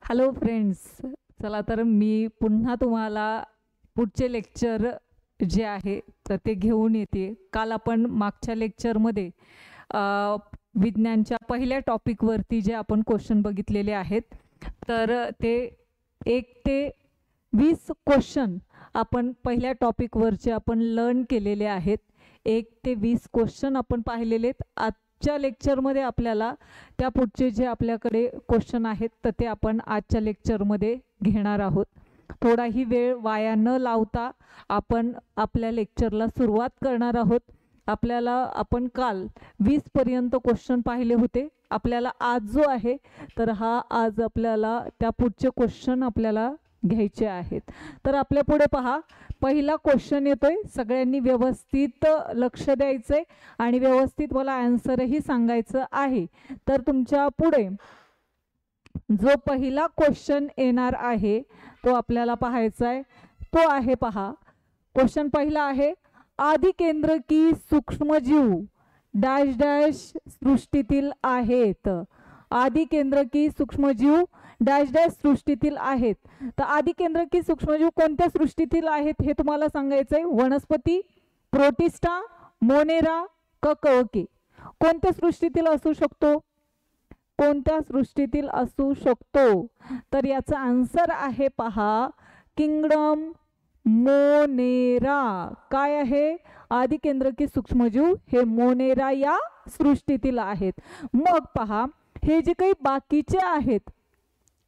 Hello friends, चला तर मी पुन्हा तुम्हाला पुढचे लेक्चर जे आहे तर ते घेऊन येते. काल आपण मागच्या लेक्चरमध्ये विज्ञानच्या पहिल्या टॉपिकवरती जे आपण क्वेश्चन बघितलेले आहेत, तर ते 1 ते 20 क्वेश्चन आपण पहिल्या टॉपिकवरचे आपण लर्न केलेले आहेत. 1 ते 20 क्वेश्चन आपण पाहिलेले आहेत. आजच्या लेक्चरमध्ये आपल्याला त्या पुढचे जे आपल्याकडे क्वेश्चन आहेत तर ते आपण आजच्या लेक्चरमध्ये घेणार आहोत. थोडाही वेळ वाया न लावता आपण आपल्या लेक्चरला सुरुवात करणार आहोत. आपण काल 20 पर्यंत क्वेश्चन पाहिले होते. आपल्याला आज जो आहे तर आज आपल्याला त्या पुढचे क्वेश्चन आपल्याला घ्यायचे आहेत. तर आपल्या पुढे पहा, पहिला क्वेश्चन येतोय. सगळ्यांनी व्यवस्थित लक्ष द्यायचंय आणि व्यवस्थित मला आन्सरही सांगायचं आहे. तर तुमच्या पुढे जो पहिला क्वेश्चन येणार आहे तो आपल्याला पाहायचा आहे. तो आहे, पहा, क्वेश्चन पहिला आहे, आदिकेंद्रकी सूक्ष्मजीव डॅश डॅश सृष्टीतील आहेत. आदिकेंद्रकी सूक्ष्मजीव डॅश डॅश सृष्टीतील आहेत. तर आदिकेंद्रकी सूक्ष्मजीव कोणत्या सृष्टीतील आहेत हे तुम्हाला सांगायचंय. वनस्पती, प्रोटिस्टा, मोनेरा का कवके. कोणत्या सृष्टीतील असू शकतो? कोणत्या सृष्टीतील असू शकतो? तर याचा आन्सर आहे, पहा, किंगडम मोनेरा. काय आहे? आदिकेंद्रकी सूक्ष्मजीव हे मोनेरा या सृष्टीतील आहेत. मग पहा, हे जे काही बाकीचे आहेत,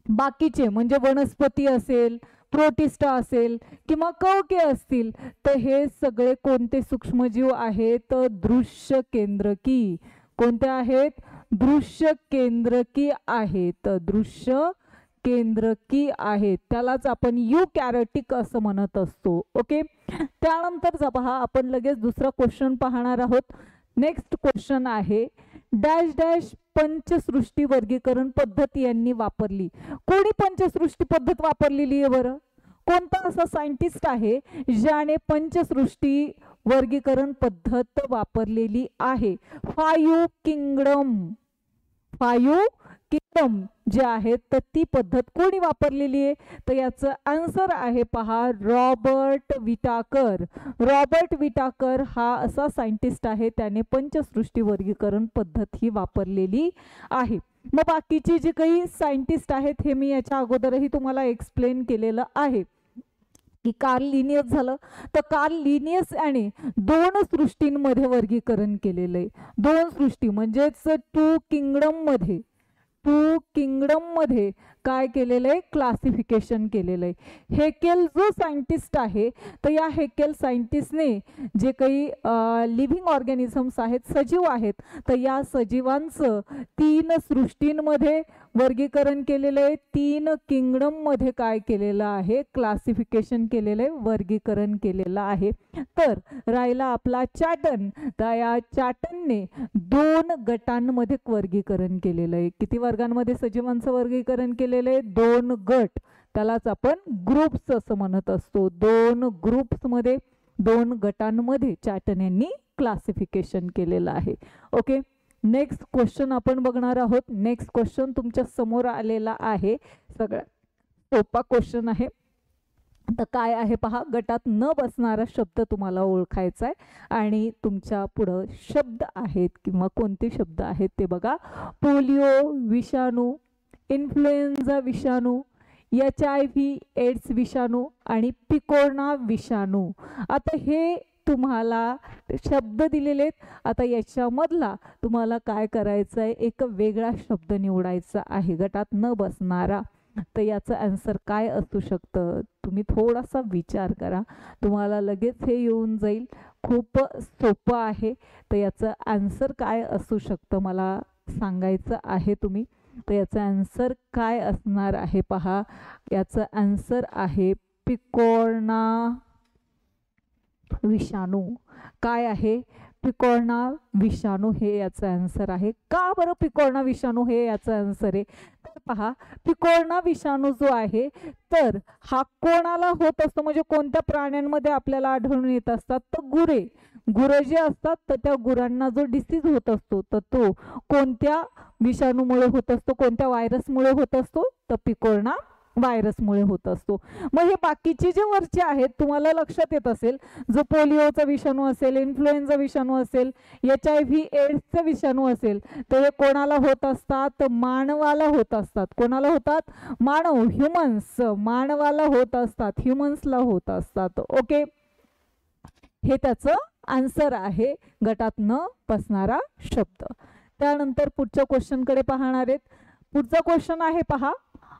बाकीचे म्हणजे वनस्पती असेल, प्रोटिस्टा असेल किंवा कवके असतील, तर हे सगळे कोणते सूक्ष्मजीव आहेत? दृश्य केंद्रकी. कोणते आहेत? दृश्य केंद्रकी आहेत. दृश्य केंद्रकी आहेत. त्यालाच आपण युकॅरियोटिक असं म्हणत असतो. ओके. त्यानंतर पहा, आपण लगेच दुसरा क्वेश्चन पाहणार आहोत. नेक्स्ट क्वेश्चन आहे, डॅश डॅश पंचसृष्टी वर्गीकरण पद्धत यांनी वापरली. कोणी पंचसृष्टी पद्धत वापरलेली आहे बरं? कोणता असा सायंटिस्ट आहे ज्याने पंचसृष्टी वर्गीकरण पद्धत वापरलेली आहे? 5 किंगडम जे आहेत तर ती पद्धत कोणी वापरलेली आहे? तर याचं आन्सर आहे, पहा, रॉबर्ट विटाकर. रॉबर्ट विटाकर हा असा सायंटिस्ट आहे, त्याने पंचसृष्टी वर्गीकरण पद्धत ही वापरलेली आहे. मग बाकीचे जे काही सायंटिस्ट आहेत हे मी याच्या अगोदरही तुम्हाला एक्सप्लेन केलेलं आहे की कार्ल लिनियस झालं. तर कार्ल लिनियस याने 2 सृष्टींमध्ये वर्गीकरण केलेलं आहे. 2 सृष्टी म्हणजेच 2 किंगडम मध्ये काय केलेलं आहे? क्लासिफिकेशन केलेलं आहे. हेकेल जो सायंटिस्ट आहे, तर या हेकेल सायंटिस्टने जे काही लिव्हिंग ऑर्गॅनिझम्स आहेत, सजीव आहेत, तर या सजीवांचं 3 सृष्टींमध्ये वर्गीकरण केलेलं आहे. 3 किंगडम मध्ये काय केलेलं आहे? क्लासिफिकेशन केलेलं आहे, वर्गीकरण केलेलं आहे. तर राहिला आपला चॅटन. तर या चॅटनने 2 गटांमध्ये वर्गीकरण केलेलं आहे. किती वर्गांमध्ये सजीवांचं वर्गीकरण केलेलं आहे? 2 गट. त्यालाच आपण ग्रुप्स असं म्हणत असतो. 2 ग्रुप्समध्ये, 2 गटांमध्ये चॅटन यांनी क्लासिफिकेशन केलेलं आहे. ओके. नेक्स्ट क्वेश्चन आपण बघणार आहोत. नेक्स्ट क्वेश्चन तुमच्या समोर आलेला आहे. सगळ्यात सोपा क्वेश्चन आहे. तर काय आहे, पहा, गटात न बसणारा शब्द तुम्हाला ओळखायचा आहे आणि तुमच्या पुढं शब्द आहेत किंवा कोणते शब्द आहेत ते बघा. पोलिओ विषाणू, इन्फ्लुएन्झा विषाणू, HIV एड्स विषाणू आणि पिकोर्ना विषाणू. आता हे तुम्हाला शब्द दिलेले आहेत. आता याच्यामधला तुम्हाला काय करायचं आहे? एक वेगळा शब्द निवडायचा आहे गटात न बसणारा. तर याचं आन्सर काय असू शकतं? तुम्ही थोडासा विचार करा, तुम्हाला लगेच हे येऊन जाईल. खूप सोपं आहे. तर याचं आन्सर काय असू शकतं मला सांगायचं आहे तुम्ही. तर याचं आन्सर काय असणार आहे? पहा, याचं आन्सर आहे पिकोर्ना विषाणू. काय आहे? पिकोर्ना विषाणू हे याचं आन्सर आहे. का बरं पिकोर्ना विषाणू हे याचं आन्सर आहे? तर पहा, पिकोर्ना विषाणू जो आहे तर हा कोणाला होत असतो, म्हणजे कोणत्या प्राण्यांमध्ये आपल्याला आढळून येत असतात? तर गुरं जे असतात तर त्या गुरांना जो डिसीज होत असतो तर तो कोणत्या विषाणूमुळे होत असतो, कोणत्या व्हायरसमुळे होत असतो, तर पिकोरणा व्हायरसमुळे होत असतो. मग हे बाकीचे जे वरचे आहेत तुम्हाला लक्षात येत असेल, जो पोलिओचा विषाणू असेल, इन्फ्लुएन्झा विषाणू असेल, HIV एड्सचा विषाणू असेल, तर हे कोणाला होत असतात, तर मानवाला होत असतात. कोणाला होतात? मानव, ह्युमन्स, मानवाला होत असतात, ह्युमन्सला होत असतात. ओके, हे त्याचं आन्सर आहे, गटात न बसणारा शब्द. त्यानंतर पुढच्या क्वेश्चन कडे पाहणार आहेत. पुढचा क्वेश्चन आहे पहा,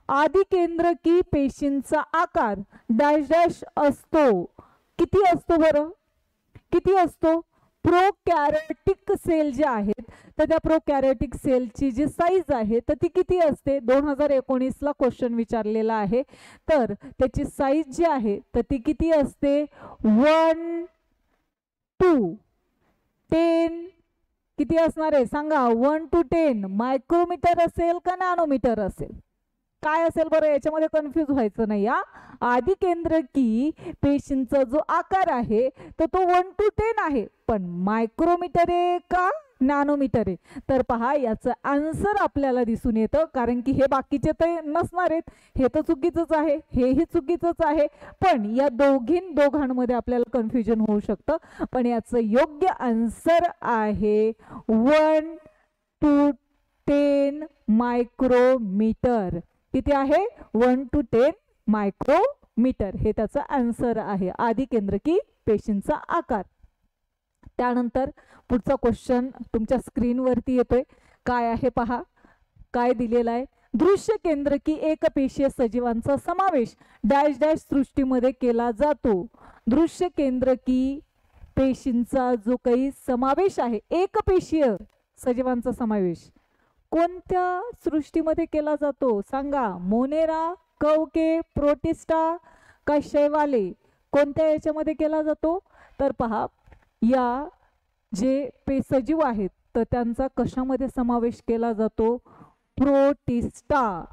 आदिकेंद्रकी पेशींचा आकार डॅश डॅश असतो. किती असतो बरं? किती असतो? प्रोकॅरियोटिक सेल जे आहेत तर त्या प्रोकॅरियोटिक सेलची जी साईज आहे तर ती किती असते? 2019ला क्वेश्चन विचारलेला आहे. तर त्याची साईज जी आहे तर ती किती असते? 1 to 10 किती असणार आहे सांगा? 1 to 10 मायक्रोमीटर असेल का नॅनोमीटर असेल? काय असेल बरं? याच्यामध्ये कन्फ्यूज व्हायचं नाही. आदिकेंद्रकी पेशींचा जो आकार आहे तर तो 1 to 10 आहे, पण मायक्रोमीटर आहे का नॅनोमीटर आहे? तर पहा याचं आन्सर आपल्याला दिसून येतं, कारण की हे बाकीचे तर नसणार आहेत, हे तर चुकीचंच आहे, हेही चुकीचंच आहे, पण या दोघांमध्ये आपल्याला कन्फ्युजन होऊ शकतं. पण याचं योग्य आन्सर आहे 1 to 10 मायक्रोमीटर. किती आहे? 1 to 10 मायक्रोमीटर हे त्याचं आन्सर आहे, आदिकेंद्रकी पेशींचा आकार. त्यानंतर पुढचा क्वेश्चन तुमच्या स्क्रीनवरती येतोय. काय आहे पहा, काय दिलेलं आहे? दृश्य केंद्रकी एकपेशीय सजीवांचा समावेश डॅश डॅश सृष्टीमध्ये केला जातो. दृश्य केंद्रकी पेशींचा जो काही समावेश आहे, एकपेशीय सजीवांचा समावेश कोणत्या सृष्टीमध्ये केला जातो सांगा? मोनेरा, कवके, प्रोटिस्टा का शैवाले? कोणत्या याच्यामध्ये केला जातो? तर पहा, या जे सजीव आहेत तर त्यांचा कशामध्ये समावेश केला जातो? प्रोटिस्टा.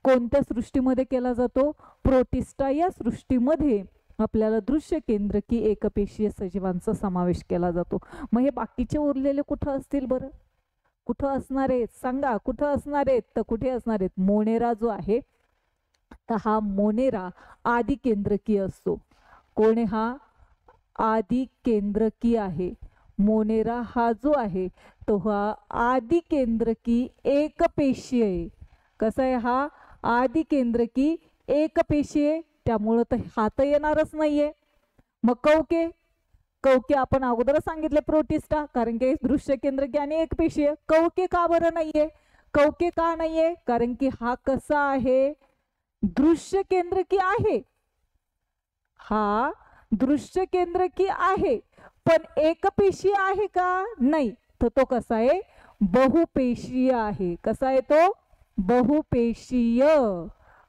कोणत्या सृष्टीमध्ये केला जातो? प्रोटिस्टा या सृष्टीमध्ये आपल्याला दृश्य केंद्रकी एकपेशीय सजीवांचा समावेश केला जातो. मग हे बाकीचे उरलेले कुठं असतील बरं? कुठं असणार आहेत सांगा? कुठं असणार आहेत? तर कुठे असणार आहेत? मोनेरा जो आहे तर हा मोनेरा आदिकेंद्रकी असतो. कोण आहे हा? आदिकेंद्रकी आहे. मोनेरा हा जो आहे तो हा आदिकेंद्रकी एकपेशीय आहे. कसा आहे हा? आदिकेंद्रकी एकपेशीय, त्यामुळं तर हा तर येणारच नाहीये. मग कवके, कवके आपण अगोदर सांगितले प्रोटिस्टा, कारण की दृश्य केंद्रकी आणि एकपेशीय. कवके का बरं नाहीये? कवके का नाहीये? कारण की हा कसा आहे? दृश्य केंद्रकी आहे. हा दृश्य केंद्रकी आहे, पण एकपेशीय आहे का? नाही. तर तो कसा आहे? बहुपेशीय आहे. कसा आहे तो? बहुपेशीय.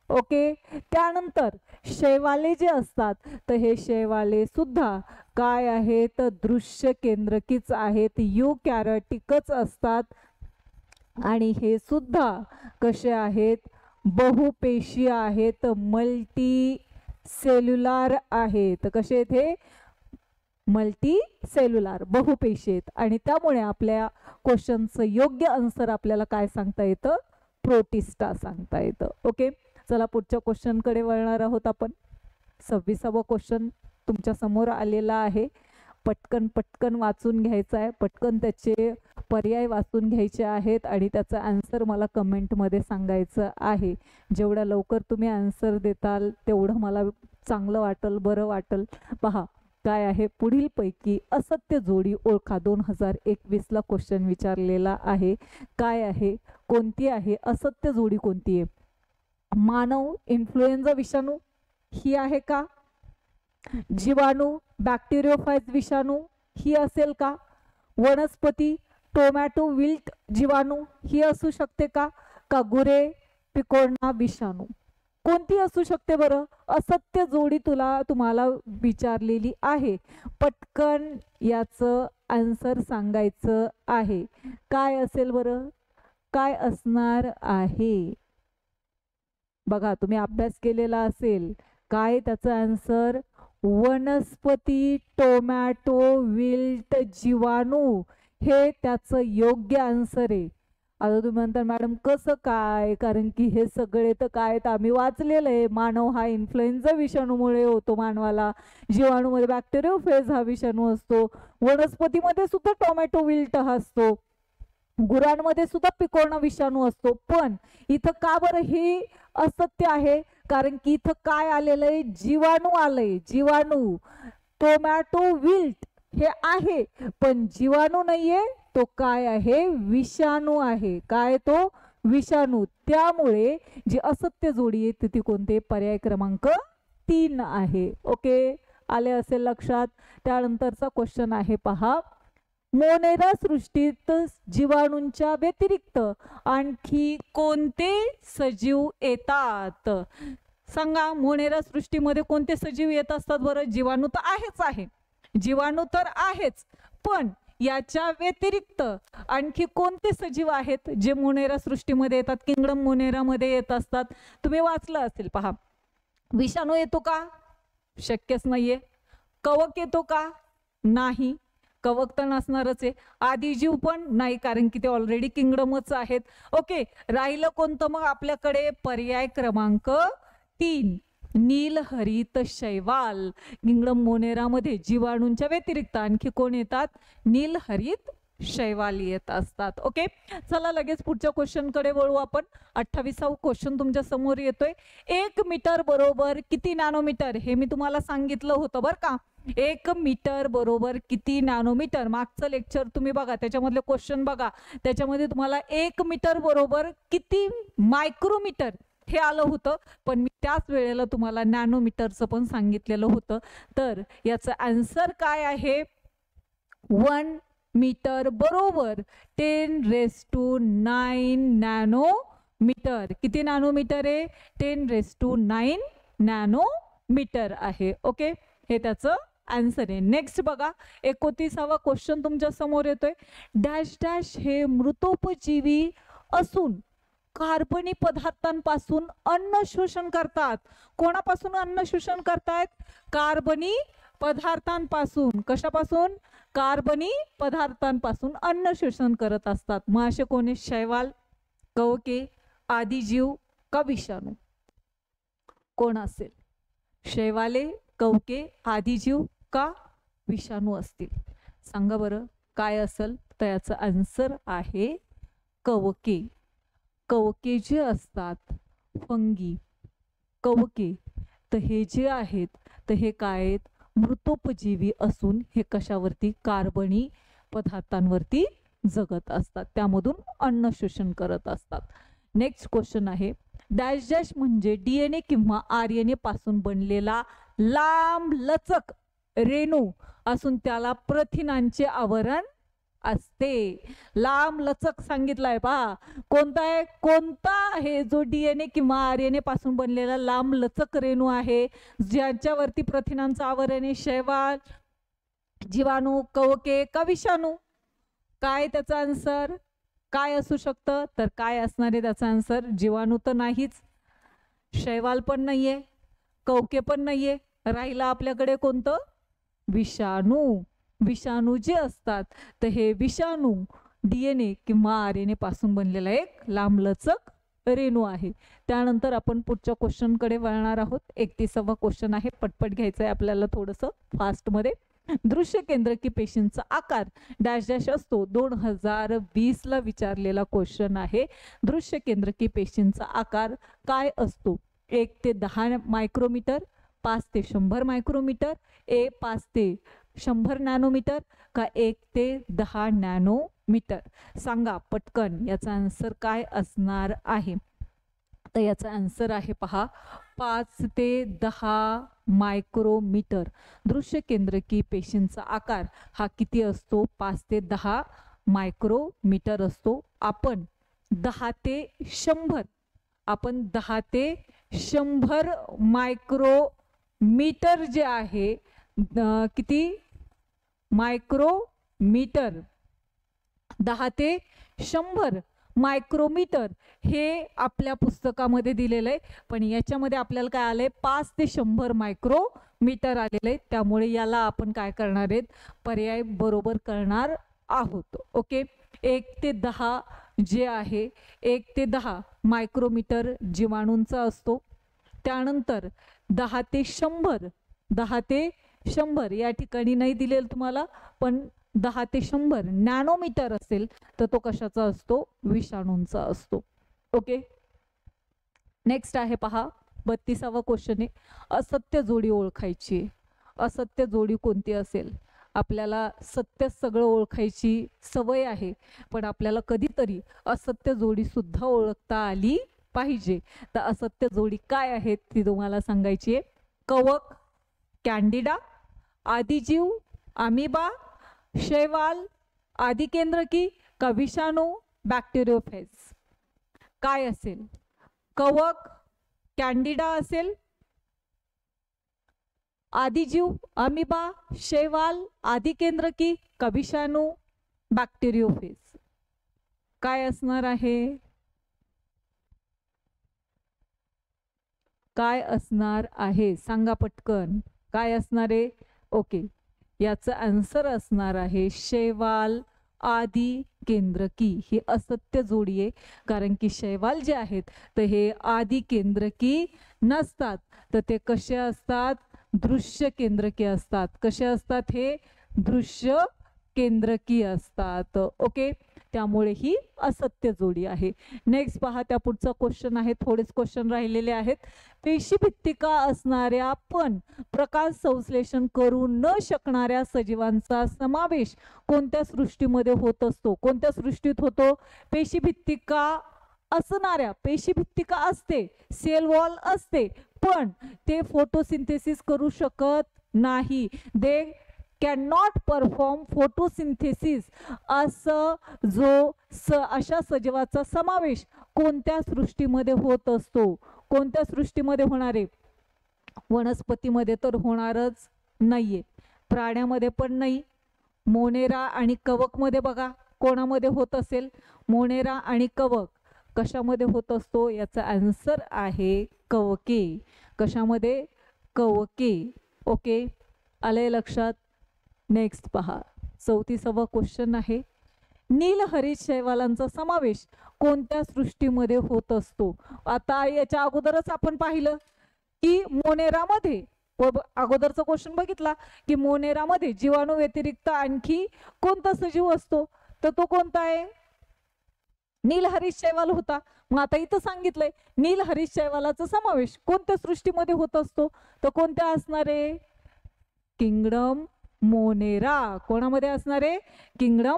ओके. त्यानंतर शैवाले जे असतात तर हे शैवाले सुद्धा काय आहेत? तर दृश्य केंद्रकीच आहेत, युकॅरियोटिकच असतात, आणि हे सुद्धा कसे आहेत? बहुपेशीय आहेत, मल्टी सेल्युलार आहेत. कसे आहेत हे? मल्टी सेल्युलार, बहुपेशी आहेत. आणि त्यामुळे आपल्या क्वेश्चनचं योग्य आन्सर आपल्याला काय सांगता येतं? प्रोटिस्टा सांगता येतं. ओके, चला पुढच्या क्वेश्चन कडे वळणार आहोत आपण. 26वा क्वेश्चन तुमच्या समोर आलेला आहे. पटकन पटकन वाचून घ्यायचा आहे, पटकन त्याचे पर्याय वाचून घ्यायचे आहेत आणि त्याचा आन्सर मला कमेंटमध्ये सांगायचं आहे. जेवढ्या लवकर तुम्ही आन्सर देताल तेवढं मला चांगलं वाटेल, बरं वाटेल. पहा काय आहे? पुढील पैकी असत्य जोडी ओळखा. 2021ला क्वेश्चन विचारलेला आहे. काय आहे? कोणती आहे असत्य जोडी? कोणती आहे? मानव इन्फ्लुएन्झा विषाणू ही आहे का? जीवाणू बॅक्टेरियोफाज विषाणू ही असेल का? वनस्पती टोमॅटो विल्ट जीवाणू ही असू शकते का? का गुरे पिकोरणा विषाणू? कोणती असू शकते बरं? असत्य जोडी तुम्हाला विचारलेली आहे. पटकन याचं आन्सर सांगायचं आहे. काय असेल बरं? काय असणार आहे? बघा तुम्ही अभ्यास केलेला असेल. काय त्याचं आन्सर? वनस्पती, टोमॅटो, विल्ट, जीवाणू हे त्याचं योग्य आन्सर आहे. आता तुम्ही म्हणता मॅडम कसं काय, कारण की हे सगळे तर काय तर आम्ही वाचलेलं आहे. मानव हा इन्फ्लुएन्झा विषाणूमुळे होतो मानवाला, जीवाणूमध्ये बॅक्टेरियोफेज हा विषाणू असतो, वनस्पतीमध्ये सुद्धा टोमॅटो विल्ट हा असतो, गुरांमध्ये सुद्धा पिकोना विषाणू असतो. पण इथं का बरं हे असत्य आहे, कारण की इथं काय आलेलं आहे, जीवाणू आलंय. जीवाणू, टोमॅटो विल्ट हे आहे, पण जीवाणू नाहीये, तो काय आहे, विषाणू आहे. काय तो विषाणू. त्यामुळे जी असत्य जोडी आहे ती कोणते, पर्याय क्रमांक 3 आहे. ओके, आले असेल लक्षात. त्यानंतरचा क्वेश्चन आहे पहा, मोनेरा सृष्टीत जीवाणूंच्या व्यतिरिक्त आणखी कोणते सजीव येतात. सांगा, मोनेरा सृष्टीमध्ये कोणते सजीव येत असतात बरं. जीवाणू तर आहेच आहे, जीवाणू तर आहेच, पण याच्या व्यतिरिक्त आणखी कोणते सजीव आहेत जे मोनेरा सृष्टीमध्ये येतात, किंगडम मोनेरामध्ये येत असतात. तुम्ही वाचलं असेल पहा. विषाणू येतो का, शक्यच नाहीये. कवक येतो का, नाही, कवक तर नसणारच आहे. आदिजीव पण नाही, कारण की ते ऑलरेडी किंगडमच आहेत. ओके, राहिलं कोणतं मग आपल्याकडे, पर्याय क्रमांक 3 नीलहरित शैवाल. किंगडम मोनेरामध्ये जीवाणूंच्या व्यतिरिक्त आणखी कोण येतात, नीलहरित शैवाल येत असतात. ओके, चला लगेच पुढच्या क्वेश्चन कडे वळू आपण. 28वा क्वेश्चन तुमच्या समोर येतोय. 1 मीटर बरोबर किती नॅनोमीटर, हे मी तुम्हाला सांगितलं होतं बरं का. 1 मीटर बरोबर किती नॅनोमीटर, मागचं लेक्चर तुम्ही बघा, त्याच्यामधले क्वेश्चन बघा, त्याच्यामध्ये तुम्हाला 1 मीटर बरोबर किती मायक्रोमीटर हे आलं होतं, पण मी त्याच वेळेला तुम्हाला नॅनोमीटरचं पण सांगितलेलं होतं. तर याचं आन्सर काय आहे, 1 मीटर बरोबर 10⁹ नॅनोमीटर. किती नॅनोमीटर आहे, 10⁹ नॅनोमीटर आहे. ओके, हे त्याचं आन्सर आहे. नेक्स्ट बघा, 29वा क्वेश्चन तुमच्या समोर येतोय. डॅश डॅश हे मृतोपजीवी असून कार्बनी पदार्थांपासून अन्न शोषण करतात. कोणापासून अन्न शोषण करतायत, कार्बनी पदार्थांपासून. कशापासून, कार्बनी पदार्थांपासून अन्न शोषण करत असतात. मग असे कोणी, शैवाल, कवके, आदिजीव का विषाणू, कोण असेल, शैवाले, कवके, आदिजीव का विषाणू असतील. सांगा बरं काय असेल. तर याचं आन्सर आहे कवके. कवके जे असतात, फंगी, कवके, तर हे जे आहेत तर हे काय आहेत, मृतोपजीवी असून हे कशावरती, कार्बनी पदार्थांवरती जगत असतात, त्यामधून अन्न शोषण करत असतात. नेक्स्ट क्वेश्चन आहे, डॅश डॅश म्हणजे DNA किंवा RNA पासून बनलेला लांब लचक रेणू असून त्याला प्रथिनांचे आवरण असते. लांब लचक सांगितलाय पहा, कोणता आहे, कोणता आहे जो DNA किंवा RNA पासून बनलेला लांब लचक रेणू आहे ज्याच्यावरती प्रथिनांचं आवरण आहे. शैवाल, जीवाणू, कवके का विषाणू. काय त्याचा आन्सर काय असू शकतं, तर काय असणार आहे त्याचा आन्सर, जीवाणू तर नाहीच, शैवाल पण नाहीये, कवके पण नाहीये, राहिला आपल्याकडे कोणतं, विषाणू. विषाणू जे असतात तर हे विषाणू DNA किंवा RNA पासून बनलेला एक लांबलचक रेणू आहे. त्यानंतर आपण पुढच्या क्वेश्चन कडे वळणार आहोत. 31वा क्वेश्चन आहे, पटपट घ्यायचं आहे आपल्याला थोडंसं फास्ट मध्ये. दृश्य केंद्रकी पेशींचा आकार डॅश डॅश असतो. 2020 ला विचारलेला क्वेश्चन आहे. दृश्य केंद्रकी पेशींचा आकार काय असतो. 1 ते 10 मायक्रोमीटर, 5 ते 100 मायक्रोमीटर, 5 ते 100 नॅनोमीटर का 1 ते 10 नॅनोमीटर. सांगा पटकन याचा आन्सर काय असणार आहे. तर याचा आन्सर आहे पहा 5 ते 10 मायक्रोमीटर. दृश्य केंद्रकी पेशींचा आकार हा किती असतो, 5 ते 10 मायक्रोमीटर असतो. आपण 10 ते 100 मायक्रोमीटर जे आहे, किती मायक्रोमीटर, 10 ते 100 मायक्रोमीटर हे आपल्या पुस्तकामध्ये दिलेलं आहे. पण याच्यामध्ये आपल्याला काय आलंय, 5 ते 100 मीटर आलेलं आहे, त्यामुळे याला आपण काय करणार आहेत, पर्याय बरोबर करणार आहोत. ओके. 1 ते 10 जे आहे, 1 ते 10 मायक्रोमीटर जीवाणूंचा असतो. त्यानंतर 10 ते 100, 10 ते 100 या ठिकाणी नाही दिलेलं तुम्हाला, पण 10 ते 100 नॅनोमीटर असेल तर तो कशाचा असतो, विषाणूंचा असतो. ओके. नेक्स्ट आहे पहा, 32वा क्वेश्चन आहे, असत्य जोडी ओळखायची. असत्य जोडी कोणती असेल? आपल्याला सत्य सगळं ओळखायची सवय आहे, पण आपल्याला कधीतरी असत्य जोडी सुद्धा ओळखता आली पाहिजे. तर असत्य जोडी काय आहेत ती तुम्हाला सांगायची आहे. कवक, कॅन्डिडा, आदिजीव, अमिबा, शैवाल, आदिकेंद्रकी का विषाणू, बॅक्टेरियोफेज. काय असेल? कवक, कॅन्डिडा असेल, आदिजीव, अमिबा, शैवाल, आदिकेंद्रकी का विषाणू, बॅक्टेरियोफेज. काय असणार आहे? काय असणार आहे सांगा पटकन, काय असणार आहे? ओके, याचं आन्सर असणार आहे शैवाल, आदिकेंद्रकी. ही असत्य जोडी आहे, कारण की शैवाल जे आहेत तर हे आदिकेंद्रकी नसतात, तर ते कसे असतात, दृश्य केंद्रकी असतात. कसे असतात हे? दृश्य केंद्रकी असतात. ओके, त्यामुळे ही असत्य जोडी आहे. नेक्स्ट पहा, त्या पुढचा क्वेश्चन आहे, थोडेच क्वेश्चन राहिलेले आहेत. पेशीभित्तिका असणाऱ्या पण प्रकाश संश्लेषण करू न शकणाऱ्या सजीवांचा समावेश कोणत्या सृष्टीमध्ये होत असतो? कोणत्या सृष्टीत होतो? पेशीभित्तिका असणाऱ्या, पेशीभित्तिका असते, सेल वॉल असते, पण ते फोटोसिंथेसिस करू शकत नाही. They can not perform photosynthesis. असं अशा सजीवाचा समावेश कोणत्या सृष्टीमध्ये होत असतो? कोणत्या सृष्टीमध्ये होणार आहे? वनस्पतीमध्ये तर होणारच नाहीये, प्राण्यामध्ये पण नाही. मोनेरा आणि कवकमध्ये बघा कोणामध्ये होत असेल? मोनेरा आणि कवक कशामध्ये होत असतो? याचा आन्सर आहे कवके. कशामध्ये? कवके. ओके, आले लक्षात? नेक्स्ट पहा, 34वा क्वेश्चन आहे, नीलहरित शैवालांचा समावेश कोणत्या सृष्टीमध्ये होत असतो? आता याच्या अगोदरच आपण पाहिलं की मोनेरामध्ये, अगोदरचा क्वेश्चन बघितला की मोनेरामध्ये जीवाणू व्यतिरिक्त आणखी कोणता सजीव असतो? तर तो कोणता आहे? नीलहरित शैवाल होता. मग आता इथं सांगितलंय नीलहरित शैवालाचा समावेश कोणत्या सृष्टीमध्ये होत असतो? तर कोणत्या असणार आहे? Kingdom Monera. कोणामध्ये असणार आहे? किंगडम